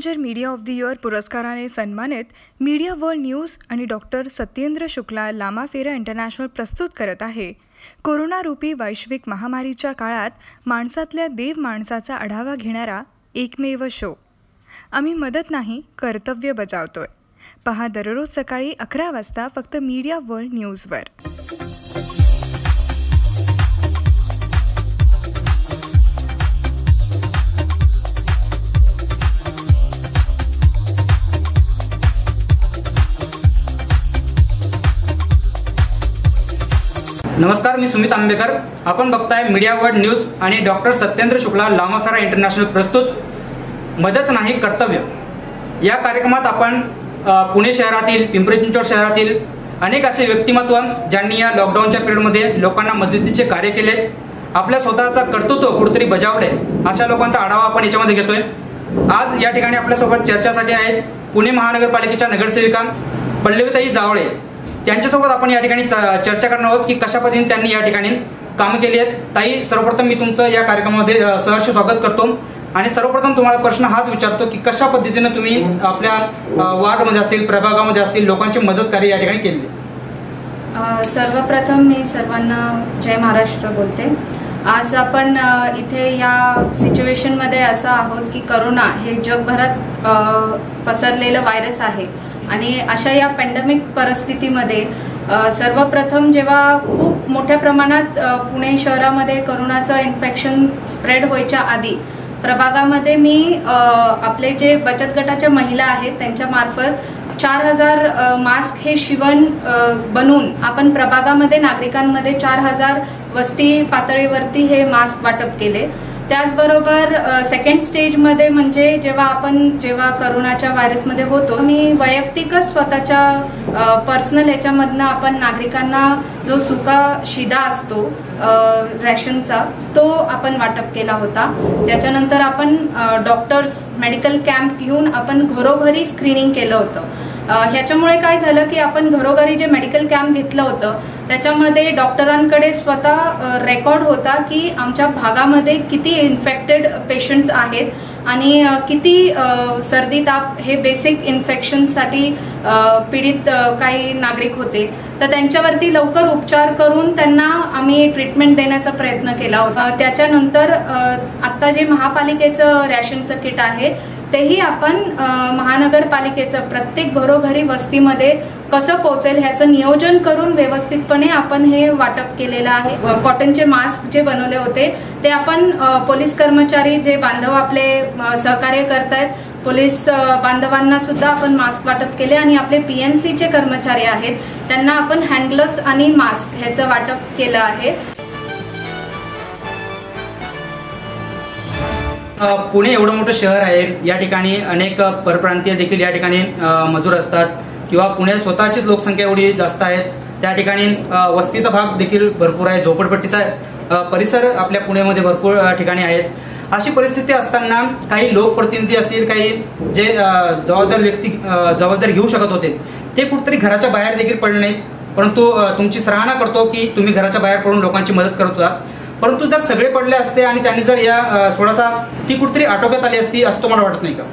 Challenger media of the year पुरस्काराने सन्मानित media world news आणि डॉक्टर सत्येंद्र शुक्ला लामा फेरा इंटरनॅशनल प्रस्तुत करत आहे कोरोनारूपी वैश्विक महामारीच्या काळात माणसातल्या देव माणसाचा आढावा घेणारा एकमेव शो. आम्ही मदत नाही कर्तव्य बजावतोय. पहा दररोज सकाळी 11 वाजता फक्त मीडिया वर्ल्ड न्यूजवर. नमस्कार, मी सुमित आंबेकर. आपण बघताय मीडिया वर्ल्ड न्यूज आणि डॉक्टर सत्येंद्र शुक्ला लामा फेरा इंटरनॅशनल प्रस्तुत मदत नाही कर्तव्य या कार्यक्रमात आपण पुणे शहरातील, पिंपरी चिंचवड शहरातील अनेक असे व्यक्तिमत्व ज्यांनी या लॉकडाऊनच्या पिरियडमध्ये लोकांना मदतीचे कार्य केले, आपल्या स्वतःचा कर्तृत्व कुठेतरी बजावले, अशा लोकांचा आढावा आपण याच्यामध्ये घेतोय. आज या ठिकाणी आपल्यासोबत चर्चेसाठी आहेत पुणे महानगरपालिकेच्या नगरसेविका पल्लवीताई जावळे. त्यांच्यासोबत आपण या ठिकाणी चर्चा करणार आहोत की कशा पद्धतीने त्यांनी या ठिकाणी कामं केली आहेत. ताई, सर्वप्रथम मी तुमचं या कार्यक्रमामध्ये सहर्ष स्वागत करतो आणि सर्वप्रथम तुम्हाला प्रश्न हाच विचारतो की कशा पद्धतीने तुम्ही आपल्या वार्डमध्ये असतील, प्रभागामध्ये असतील लोकांची मदत कार्य या ठिकाणी केली. सर्वप्रथम मी सर्वांना जय महाराष्ट्र बोलते. आज आपण इथे या सिच्युएशनमध्ये असं आहोत की करोना हे जगभरात पसरलेलं व्हायरस आहे आणि अशा या पॅन्डेमिक परिस्थितीमध्ये सर्वप्रथम जेव्हा खूप मोठ्या प्रमाणात पुणे शहरामध्ये करोनाचं इन्फेक्शन स्प्रेड व्हायच्या आधी प्रभागामध्ये मी आपले जे बचत गटाच्या महिला आहेत त्यांच्या मार्फत 4000 मास्क हे शिवण बनवून आपण प्रभागामध्ये नागरिकांमध्ये 4000 वस्ती पातळीवरती हे मास्क वाटप केले. त्याचबरोबर सेकंड स्टेजमध्ये म्हणजे जेव्हा करोनाच्या व्हायरसमध्ये होतो, मी वैयक्तिकच स्वतःच्या पर्सनल ह्याच्यामधनं आपण नागरिकांना जो सुका शिदा असतो रॅशनचा तो आपण वाटप केला होता. त्याच्यानंतर आपण डॉक्टर्स मेडिकल कॅम्प घेऊन आपण घरोघरी स्क्रीनिंग केलं होतं. ह्याच्यामुळे काय झालं की आपण घरोघरी जे मेडिकल कॅम्प घेतलं होतं त्याच्यामध्ये डॉक्टरांकडे स्वतः रेकॉर्ड होता की आमच्या भागामध्ये किती इन्फेक्टेड पेशंट्स आहेत आणि किती सर्दी ताप हे बेसिक इन्फेक्शनसाठी पीडित काही नागरिक होते. तर त्यांच्यावरती लवकर उपचार करून त्यांना आम्ही ट्रीटमेंट देण्याचा प्रयत्न केला होता. त्याच्यानंतर आत्ता जे महापालिकेचं रॅशनचं किट आहे तेही आपण महानगरपालिकेचं प्रत्येक घरोघरी वस्तीमध्ये कसं पोहोचेल ह्याचं नियोजन करून व्यवस्थितपणे आपण हे वाटप केलेलं आहे. कॉटनचे मास्क जे बनवले होते ते आपण पोलीस कर्मचारी जे बांधव आपले सहकार्य करतायत पोलीस बांधवांना सुद्धा आपण मास्क वाटप केले आणि आपले PNCचे कर्मचारी आहेत त्यांना आपण हँड ग्लोव्स आणि मास्क ह्याचं वाटप केलं आहे. पुणे एवढं मोठं शहर आहे, या ठिकाणी अनेक परप्रांतीय देखील या ठिकाणी मजूर असतात किंवा पुणे स्वतःचीच लोकसंख्या एवढी जास्त आहे, त्या ठिकाणी वस्तीचा भाग देखील भरपूर आहे, झोपडपट्टीचा परिसर आपल्या पुण्यामध्ये भरपूर ठिकाणी आहेत. अशी परिस्थिती असताना काही लोकप्रतिनिधी असतील, काही जे जबाबदारी घेऊ शकत होते ते कुठेतरी घराच्या बाहेर देखील पडले नाहीत. परंतु तुमची सराहना करतो की तुम्ही घराच्या बाहेर पडून लोकांची मदत करत होता. परंतु जर सगळे पडले असते आणि त्यांनी जर या थोडासा ती कुठेतरी आटोक्यात आली असती असं तुम्हाला वाटत नाही का?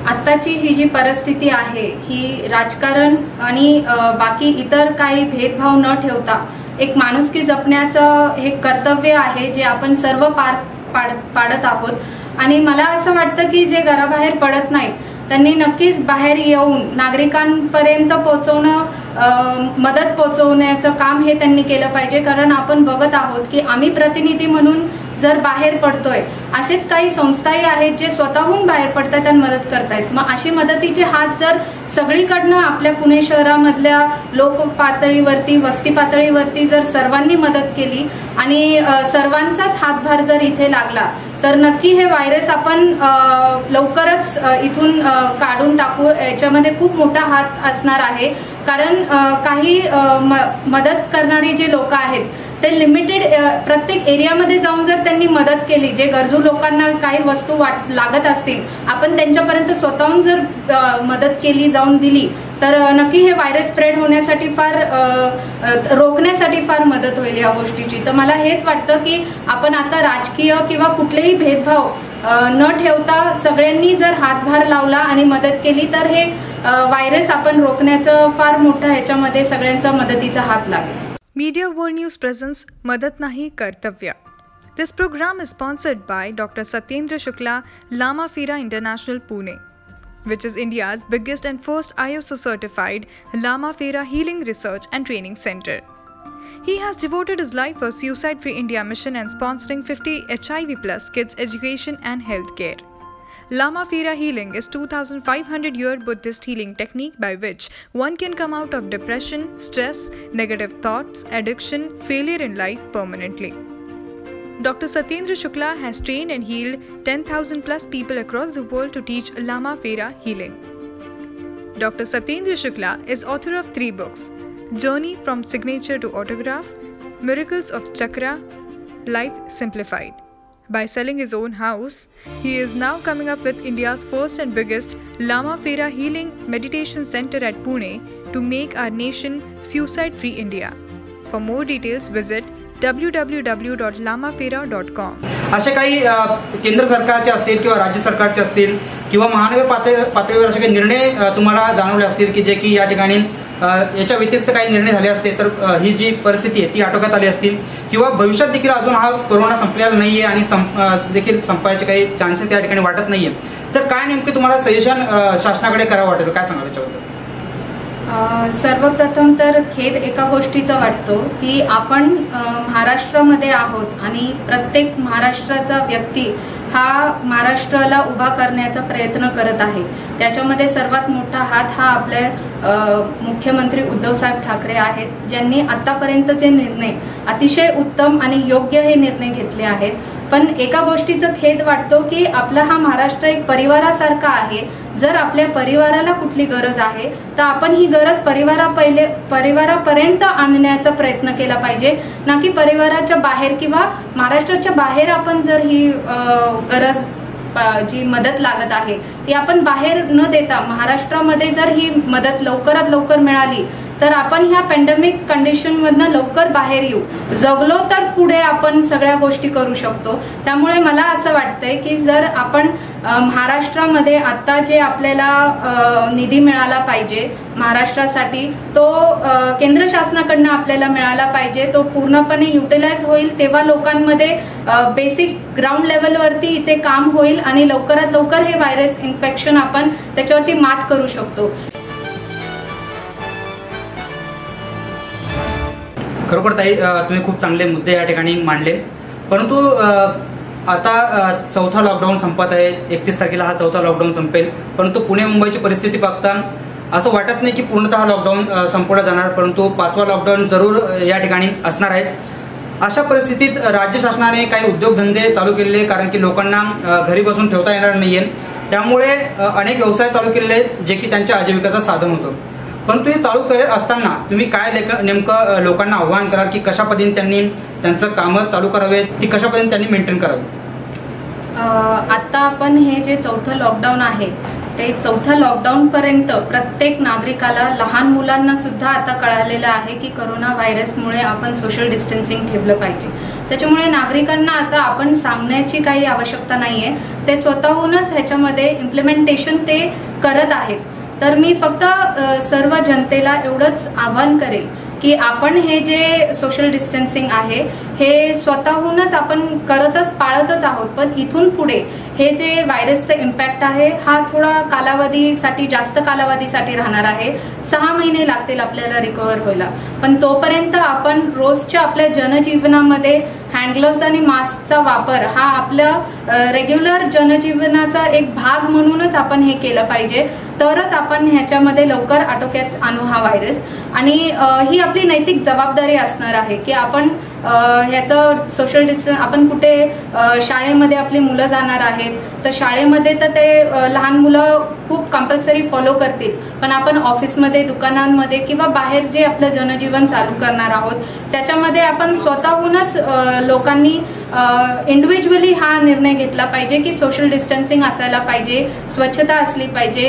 आत्ताची ही जी परिस्थिती आहे ही राजकारण आणि बाकी इतर काही भेदभाव न ठेवता एक माणुसकी जपण्याचं हे कर्तव्य आहे जे आपण सर्व पाडत आहोत. आणि मला असं वाटतं की जे घराबाहेर पडत नाहीत त्यांनी नक्कीच बाहेर येऊन नागरिकांपर्यंत मदत पोहोचवण्याचं काम हे त्यांनी केलं पाहिजे. कारण आपण बघत आहोत की आम्ही प्रतिनिधी म्हणून जर बाहेर पडतोय, असेच काही संस्थाही आहेत जे स्वतःहून बाहेर पडतात आणि मदत करतायत. मग अशी मदतीचे हात जर सगळीकडनं आपल्या पुणे शहरामधल्या लोक पातळीवरती, वस्ती पातळीवरती जर सर्वांनी मदत केली आणि सर्वांचाच हातभार जर इथे लागला तर नक्की हे व्हायरस आपण लवकरच इथून काढून टाकू. याच्यामध्ये खूप मोठा हात असणार आहे. कारण काही मदत करणारी जे लोक आहेत ते लिमिटेड प्रत्येक एरियामध्ये जाऊन जर त्यांनी मदत केली, जे गरजू लोकांना काही वस्तू लागत असतील आपण त्यांच्यापर्यंत स्वतःहून जर मदत केली, जाऊन दिली तर नक्की हे व्हायरस स्प्रेड होण्यासाठी रोखण्यासाठी फार मदत होईल या गोष्टीची. तर मला हेच वाटतं की आपण आता राजकीय किंवा कुठलेही भेदभाव न ठेवता सगळ्यांनी जर हातभार लावला आणि मदत केली तर हे व्हायरस आपण रोखण्याचं फार मोठं ह्याच्यामध्ये सगळ्यांचा मदतीचा हात लागेल. मीडिया वर्ल्ड न्यूज प्रेझेंट्स मदत नाही कर्तव्य. This program is sponsored by Dr. Satyendra Shukla Lama Phera International Pune, which is India's biggest and first ISO certified Lama Phera Healing Research and Training Center. He has devoted his life for Suicide Free India mission and sponsoring 50 HIV plus kids education and healthcare. Lama Phera healing is 2500-year Buddhist healing technique by which one can come out of depression, stress, negative thoughts, addiction, failure in life permanently. Dr. Satyendra Shukla has trained and healed 10,000 plus people across the world to teach Lama Phera healing. Dr. Satyendra Shukla is author of 3 books: Journey from Signature to Autograph, Miracles of Chakra, Life Simplified. By selling his own house, he is now coming up with India's first and biggest Lama Phera Healing Meditation Center at Pune to make our nation suicide-free India. For more details, visit www.lamafera.com. असे काही केंद्र सरकारचे असतील किंवा राज्य सरकारचे असतील किंवा महानगर पातळीवर असे काही निर्णय तुम्हाला जाणवले असतील की जे की या ठिकाणी याच्या व्यतिरिक्त काही निर्णय झाले असते तर ही जी परिस्थिती आहे ती आटोक्यात आली असतील किंवा भविष्यात देखील अजून हा कोरोना संपलेला नाहीये आणि देखील संपायचे काही चान्सेस या ठिकाणी वाटत नाहीये, तर काय नेमके तुम्हाला सजेशन शासनाकडे करावं वाटेल, काय सांगाल याच्याबद्दल? सर्वप्रथम तर खेद एका गोष्टीचा वाटतो की आपण महाराष्ट्रामध्ये आहोत आणि प्रत्येक महाराष्ट्राचा व्यक्ती हा महाराष्ट्राला उभा करण्याचा प्रयत्न करत आहे. त्याच्यामध्ये सर्वात मोठा हात हा आपले मुख्यमंत्री उद्धवसाहेब ठाकरे आहेत, ज्यांनी आतापर्यंतचे निर्णय अतिशय उत्तम आणि योग्य हे निर्णय घेतले आहेत. पण एका गोष्टीचा खेद वाटतो की आपला हा महाराष्ट्र एक परिवारासारखा आहे. जर आपल्या परिवाराला कुठली गरज आहे तर आपण ही गरज परिवारापर्यंत आणण्याचा प्रयत्न केला पाहिजे, ना की परिवाराच्या बाहेर किंवा महाराष्ट्राच्या बाहेर आपण जर ही गरज जी मदत लागत आहे ती आपण बाहेर न देता महाराष्ट्रामध्ये जर ही मदत लवकरात लवकर मिळाली तर आपण ह्या पॅन्डेमिक कंडिशन मधनं लवकर बाहेर येऊ. जगलो तर पुढे आपण सगळ्या गोष्टी करू शकतो. त्यामुळे मला असं वाटतंय की जर आपण महाराष्ट्रामध्ये आता जे आपल्याला निधी मिळाला पाहिजे महाराष्ट्रासाठी तो केंद्र शासनाकडनं आपल्याला मिळाला पाहिजे, तो पूर्णपणे युटिलाइज होईल, तेव्हा लोकांमध्ये बेसिक ग्राउंड लेवलवरती इथे काम होईल आणि लवकरात लवकर हे व्हायरस इन्फेक्शन आपण त्याच्यावरती मात करू शकतो. खरोखर ताई तुम्ही खूप चांगले मुद्दे या ठिकाणी मांडले, परंतु आता 4था लॉकडाऊन संपत आहे. 31 तारखेला हा 4था लॉकडाऊन संपेल, परंतु पुणे मुंबईची परिस्थिती पाहता असं वाटत नाही की पूर्णतः लॉकडाऊन संपवला जाणार, परंतु 5वा लॉकडाऊन जरूर या ठिकाणी असणार आहे. अशा परिस्थितीत राज्य शासनाने काही उद्योगधंदे चालू केलेले, कारण की लोकांना घरी बसून ठेवता येणार नाहीये, त्यामुळे अनेक व्यवसाय चालू केलेले जे की त्यांच्या आजीविकाचं साधन होतं. परंतु हे चालू करत असताना तुम्ही काय नेमकं लोकांना आव्हान कराल की कशा पद्धतीने त्यांनी त्यांचं कामं चालू करावे, ती कशा पद्धतीने त्यांनी मेंटेन करावी? आता आपण हे जे 4थं लॉकडाऊन आहे ते 4थ्या लॉकडाऊन पर्यंत प्रत्येक नागरिकाला, लहान मुलांना सुद्धा आता कळालेलं आहे की कोरोना व्हायरसमुळे आपण सोशल डिस्टन्सिंग ठेवलं पाहिजे. त्याच्यामुळे नागरिकांना आता आपण सांगण्याची काही आवश्यकता नाहीये, ते स्वतःहूनच ह्याच्यामध्ये इम्प्लिमेंटेशन ते करत आहेत. तर मी फक्त सर्व जनतेला एवढंच आवाहन करेल की आपण हे जे सोशल डिस्टन्सिंग आहे हे स्वतःहूनच आपण पाळतच आहोत, पण इथून पुढे हे जे व्हायरसचे इम्पॅक्ट आहे हा थोडा कालावधीसाठी, जास्त कालावधीसाठी राहणार आहे. 6 महिने लागतील आपल्याला रिकव्हर व्हायला, पण तोपर्यंत आपण रोजच्या आपल्या जनजीवनामध्ये हँडग्लोव्ज आणि मास्कचा वापर हा आपल्या रेग्युलर जनजीवनाचा एक भाग म्हणूनच आपण हे केलं पाहिजे, तरच आपण ह्याच्यामध्ये लवकर आटोक्यात आणू हा व्हायरस. आणि ही आपली नैतिक जबाबदारी असणार आहे की आपण ह्याचं सोशल डिस्टन्स, आपण कुठे शाळेमध्ये आपली मुलं जाणार आहेत तर शाळेमध्ये तर ते लहान मुलं खूप कंपल्सरी फॉलो करतील, पण आपण ऑफिसमध्ये, दुकानांमध्ये किंवा बाहेर जे आपलं जनजीवन चालू करणार आहोत त्याच्यामध्ये आपण स्वतःहूनच लोकांनी इंडिव्हिज्युअली हा निर्णय घेतला पाहिजे की सोशल डिस्टन्सिंग असायला पाहिजे, स्वच्छता असली पाहिजे,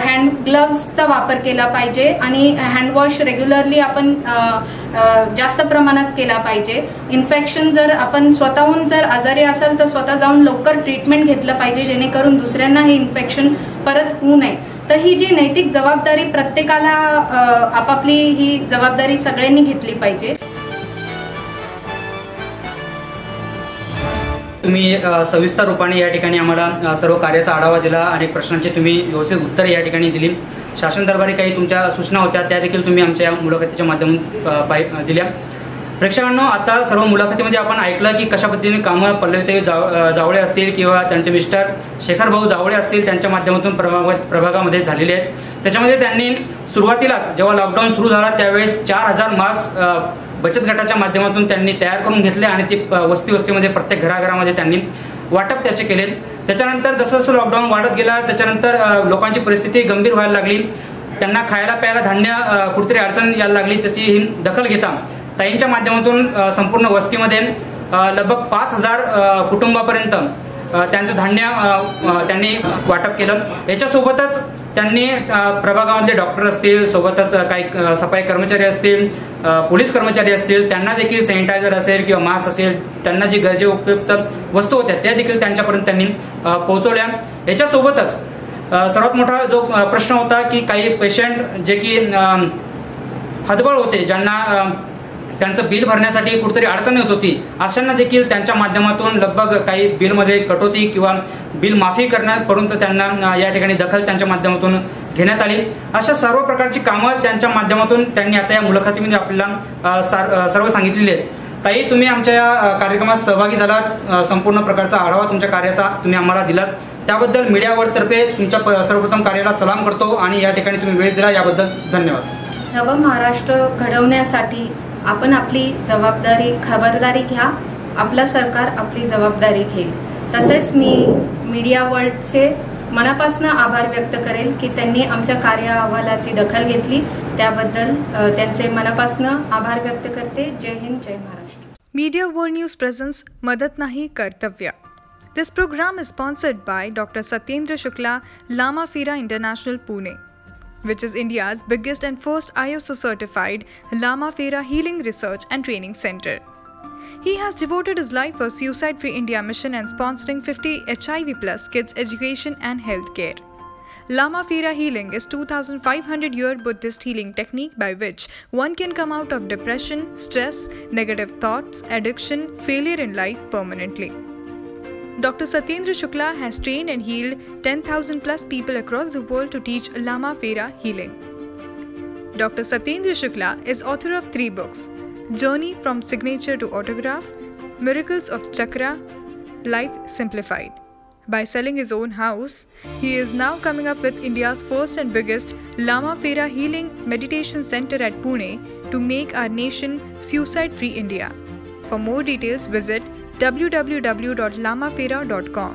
हँड ग्लव्सचा वापर केला पाहिजे आणि हँडवॉश रेग्युलरली आपण जास्त प्रमाणात केला पाहिजे. इन्फेक्शन जर आपण स्वतःहून जर आजारी असाल तर स्वतः जाऊन लवकर ट्रीटमेंट घेतलं पाहिजे, जेणेकरून दुसऱ्यांना हे इन्फेक्शन परत होऊ नये. तर ही जी नैतिक जबाबदारी प्रत्येकाला आपापली ही जबाबदारी सगळ्यांनी घेतली पाहिजे. तुम्ही सविस्तर रूपाने या ठिकाणी आम्हाला सर्व कार्याचा आढावा दिला आणि प्रश्नांची तुम्ही व्यवस्थित उत्तर या ठिकाणी दिली. शासन दरबारी काही तुमच्या सूचना होत्या त्या देखील तुम्ही आमच्या मुलाखतीच्या माध्यमातून दिल्या. प्रेक्षकांनो, आता सर्व मुलाखतीमध्ये आपण ऐकलं की कशा पद्धतीने कामं पल्लवीताई जावळे असतील किंवा त्यांचे मिस्टर शेखर भाऊ जावळे असतील त्यांच्या माध्यमातून प्रभागामध्ये झालेले आहेत. त्याच्यामध्ये त्यांनी सुरुवातीलाच जेव्हा लॉकडाऊन सुरू झाला त्यावेळेस 4000 मास्क बचत गटाच्या माध्यमातून त्यांनी तयार करून घेतले आणि ती वस्तीमध्ये प्रत्येक घराघरामध्ये त्यांनी वाटप त्याचे केले. त्याच्यानंतर जसं जसं लॉकडाऊन वाढत गेला त्याच्यानंतर लोकांची परिस्थिती गंभीर व्हायला लागली. त्यांना खायला प्यायला धान्य कुठेतरी अडचण यायला लागली. त्याची दखल घेता ताईंच्या माध्यमातून संपूर्ण वस्तीमध्ये लगभग 5000 कुटुंबापर्यंत त्यांचं धान्य त्यांनी वाटप केलं. याच्यासोबतच त्यांनी प्रभागामधले डॉक्टर असतील, सोबतच काही सफाई कर्मचारी असतील, पोलीस कर्मचारी असतील, त्यांना देखील सॅनिटायझर असेल किंवा मास्क असेल, त्यांना जी गरजे उपयुक्त वस्तू होत्या त्या देखील त्यांच्यापर्यंत त्यांनी पोहोचवल्या. याच्यासोबतच सर्वात मोठा जो प्रश्न होता की काही पेशंट जे की हतबल होते, ज्यांना त्यांचं बिल भरण्यासाठी कुठेतरी अडचण येत होती, अशांना देखील त्यांच्या माध्यमातून लगभग काही बिलमध्ये कटोती किंवा बिल माफी करण्यापर्यंत त्यांना या ठिकाणी दखल त्यांच्या माध्यमातून घेण्यात आली. अशा सर्व प्रकारची कामं त्यांच्या माध्यमातून त्यांनी आता या मुलाखतीमध्ये आपल्याला सर्व सांगितलेली आहेत. ताई, तुम्ही आमच्या या कार्यक्रमात सहभागी झालात, संपूर्ण प्रकारचा आढावा तुमच्या कार्याचा तुम्ही आम्हाला दिलात, त्याबद्दल मीडिया वर्ल्ड तर्फे तुमच्या सर्वप्रथम कार्याला सलाम करतो आणि या ठिकाणी तुम्ही वेळ दिला याबद्दल धन्यवाद. नव महाराष्ट्र घडवण्यासाठी आपण आपली जबाबदारी खबरदारी घ्या, आपलं सरकार आपली जबाबदारी घेईल. तसेच मी मीडिया वर्ल्डचे मनापासून आभार व्यक्त करेल की त्यांनी आमच्या कार्य अहवालाची दखल घेतली, त्याबद्दल त्यांचे मनापासून आभार व्यक्त करते. जय हिंद, जय Maharashtra. Media world news presents मदत नाही कर्तव्य. This program is sponsored by Dr. Satyendra Shukla Lama Phera International Pune, which is India's biggest and first ISO certified Lama Phera Healing Research and Training Center. He has devoted his life for Suicide Free India mission and sponsoring 50 HIV plus kids education and healthcare. Lama Phera healing is 2500-year Buddhist healing technique by which one can come out of depression, stress, negative thoughts, addiction, failure in life permanently. Dr. Satyendra Shukla has trained and healed 10,000 plus people across the world to teach Lama Phera healing. Dr. Satyendra Shukla is author of 3 books: Journey from Signature to Autograph, Miracles of Chakra, Life Simplified. By selling his own house, he is now coming up with India's first and biggest Lama Phera Healing Meditation Center at Pune to make our nation suicide-free India. For more details, visit www.lamaphera.com.